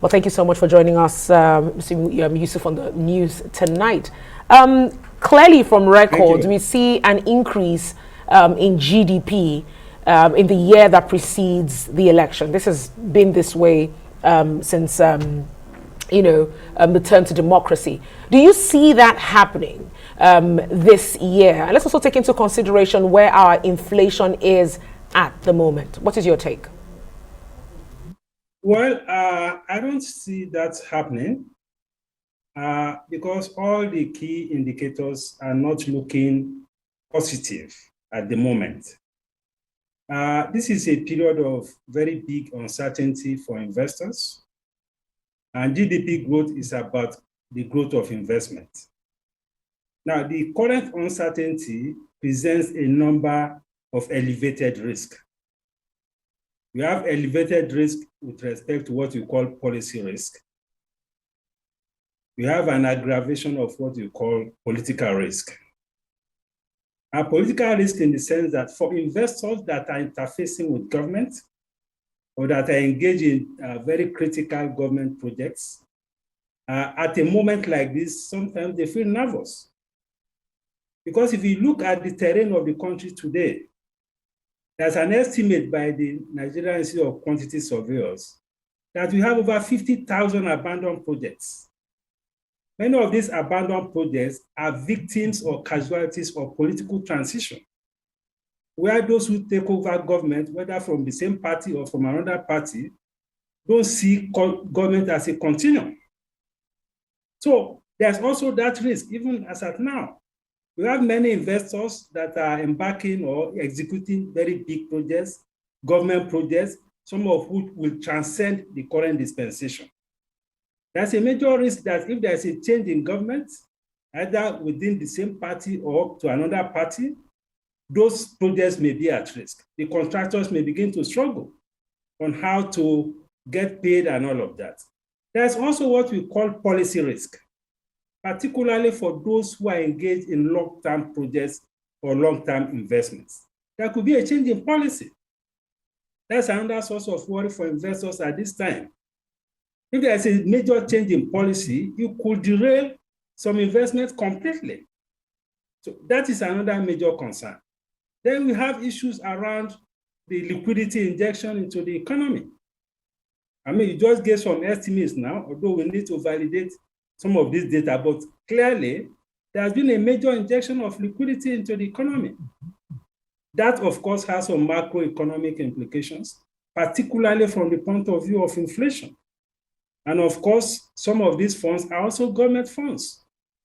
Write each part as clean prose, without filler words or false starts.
Well, thank you so much for joining us, Mr. Yusuf, on the news tonight. Clearly, from records, we see an increase in GDP in the year that precedes the election. This has been this way since, the turn to democracy. Do you see that happening this year? And let's also take into consideration where our inflation is at the moment. What is your take? Well, I don't see that happening because all the key indicators are not looking positive at the moment. This is a period of very big uncertainty for investors, and GDP growth is about the growth of investment. Now, the current uncertainty presents a number of elevated risk. We have elevated risk with respect to what we call policy risk. We have an aggravation of what we call political risk. And political risk in the sense that for investors that are interfacing with government or that are engaged in very critical government projects, at a moment like this, sometimes they feel nervous. Because if you look at the terrain of the country today, there's an estimate by the Nigerian Institute of Quantity Surveyors that we have over 50,000 abandoned projects. Many of these abandoned projects are victims or casualties of political transition, where those who take over government, whether from the same party or from another party, don't see government as a continuum. So there's also that risk, even as at now. We have many investors that are embarking or executing very big projects, government projects, some of which will transcend the current dispensation. There's a major risk that if there's a change in government, either within the same party or to another party, those projects may be at risk. The contractors may begin to struggle on how to get paid and all of that. There's also what we call policy risk, particularly for those who are engaged in long-term projects or long-term investments. There could be a change in policy. That's another source of worry for investors at this time. If there's a major change in policy, you could derail some investments completely. So that is another major concern. Then we have issues around the liquidity injection into the economy. I mean, you just gave some estimates now, although we need to validate some of this data, but clearly there has been a major injection of liquidity into the economy. That, of course, has some macroeconomic implications, particularly from the point of view of inflation. And of course, some of these funds are also government funds,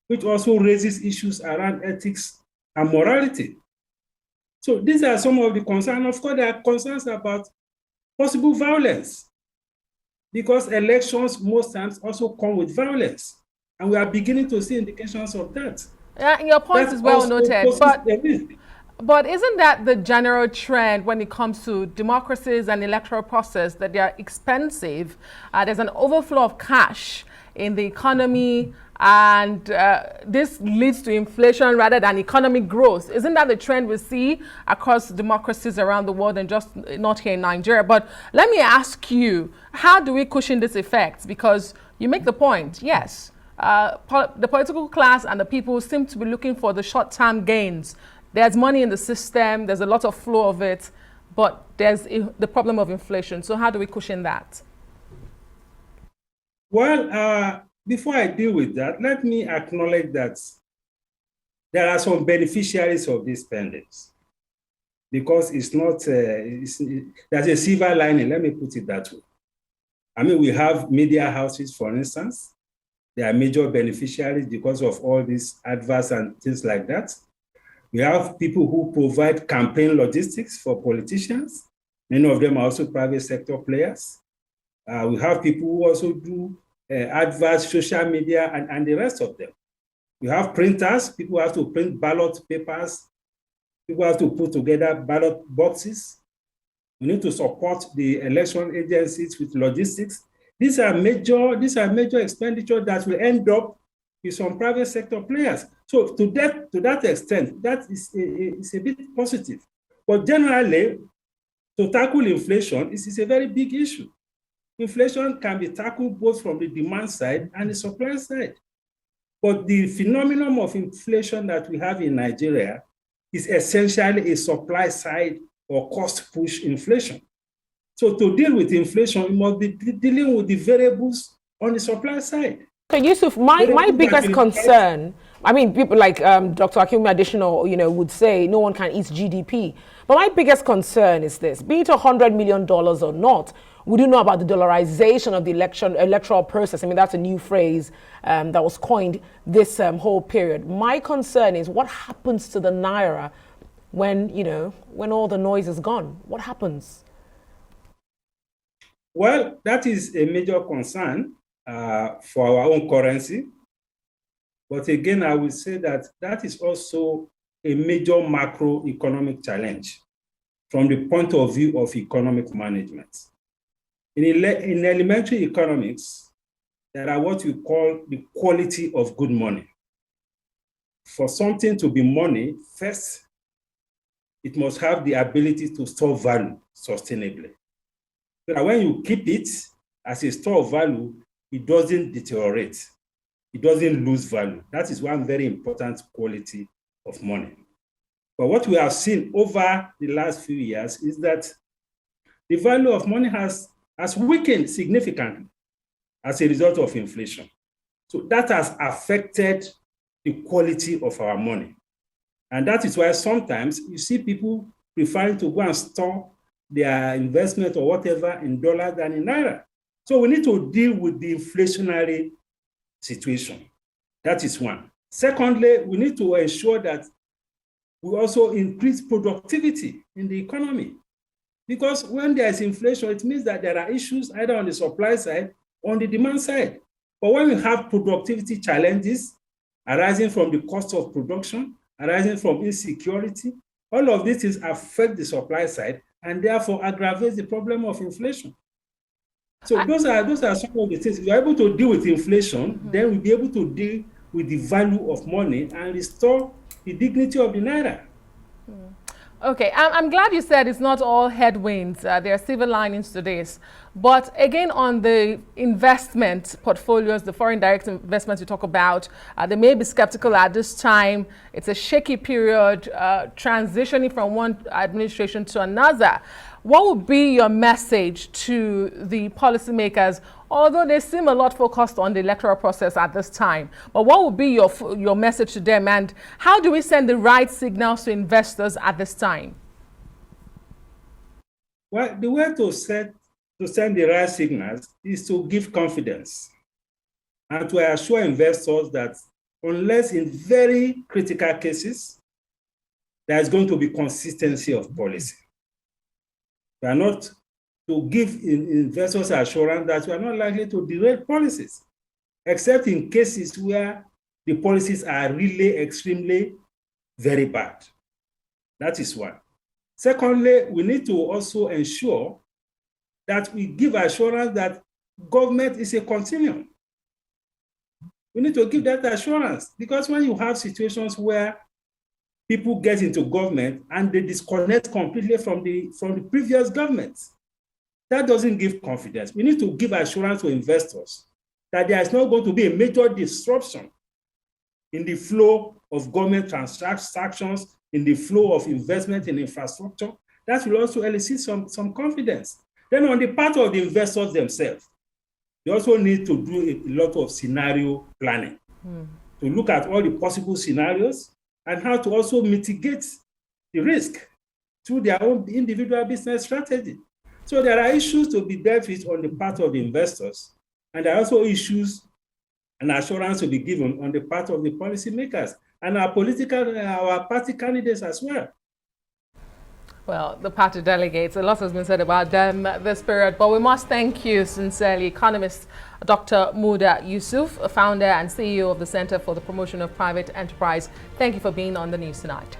which also raises issues around ethics and morality. So these are some of the concerns. Of course, there are concerns about possible violence, because elections most times also come with violence. And we are beginning to see indications of that. Your point is well noted, but isn't that the general trend when it comes to democracies and electoral process, that they are expensive? There's an overflow of cash in the economy, and this leads to inflation rather than economic growth. Isn't that the trend we see across democracies around the world and just not here in Nigeria? But let me ask you, how do we cushion this effect? Because you make the point, yes, the political class and the people seem to be looking for the short-term gains. There's money in the system, there's a lot of flow of it, but there's the problem of inflation. So how do we cushion that? Well, before I deal with that, let me acknowledge that there are some beneficiaries of these spendings, because it's not, there's a silver lining, let me put it that way. I mean, we have media houses, for instance. They are major beneficiaries because of all these adverts and things like that. We have people who provide campaign logistics for politicians. Many of them are also private sector players. We have people who also do adverts, social media, and the rest of them. We have printers. People have to print ballot papers. People have to put together ballot boxes. We need to support the election agencies with logistics. These are major expenditures that will end up with some private sector players. So to that extent, that is a bit positive. But generally, to tackle inflation, this is a very big issue. inflation can be tackled both from the demand side and the supply side. But the phenomenon of inflation that we have in Nigeria is essentially a supply side or cost push inflation. So to deal with inflation, you must be dealing with the variables on the supply side. So Yusuf, my biggest concern, I mean, people like Dr. Akinwumi Adesina, would say no one can eat GDP. But my biggest concern is this: be it $100 million or not, we do know about the dollarization of the electoral process. I mean, that's a new phrase that was coined this whole period. My concern is what happens to the naira when all the noise is gone. What happens? Well, that is a major concern for our own currency. But again, I will say that that is also a major macroeconomic challenge from the point of view of economic management. In elementary economics, there are what we call the quality of good money. For something to be money, first, it must have the ability to store value sustainably. So that when you keep it as a store of value, it doesn't deteriorate. It doesn't lose value. That is one very important quality of money. But what we have seen over the last few years is that the value of money has weakened significantly as a result of inflation. So that has affected the quality of our money. And that is why sometimes you see people preferring to go and store their investment or whatever in dollars than in naira. So we need to deal with the inflationary situation. That is one. Secondly, we need to ensure that we also increase productivity in the economy. Because when there is inflation, it means that there are issues either on the supply side or on the demand side. But when we have productivity challenges arising from the cost of production, arising from insecurity, all of these things affect the supply side and therefore aggravates the problem of inflation. So those are some of the things. If we are able to deal with inflation, then we'll be able to deal with the value of money and restore the dignity of the naira. Okay, I'm glad you said it's not all headwinds. There are silver linings to this. But again, on the investment portfolios, the foreign direct investments you talk about, they may be skeptical at this time. It's a shaky period, transitioning from one administration to another. What would be your message to the policymakers, although they seem a lot focused on the electoral process at this time? But what would be your message to them, and how do we send the right signals to investors at this time? Well, the way to send the right signals is to give confidence and to assure investors that unless in very critical cases, there's going to be consistency of policy. We are not to give investors assurance that we are not likely to derail policies, except in cases where the policies are really extremely very bad. That is one. Secondly, we need to also ensure that we give assurance that government is a continuum. We need to give that assurance, because when you have situations where people get into government and they disconnect completely from the previous governments, that doesn't give confidence. We need to give assurance to investors that there is not going to be a major disruption in the flow of government transactions, in the flow of investment in infrastructure. That will also elicit some confidence. Then on the part of the investors themselves, they also need to do a lot of scenario planning to look at all the possible scenarios and how to also mitigate the risk through their own individual business strategy. So there are issues to be dealt with on the part of the investors, and there are also issues and assurance to be given on the part of the policymakers and our party candidates as well. Well, the party delegates, a lot has been said about them this period, but we must thank you sincerely, economist Dr. Muda Yusuf, founder and CEO of the Center for the Promotion of Private Enterprise. Thank you for being on the news tonight.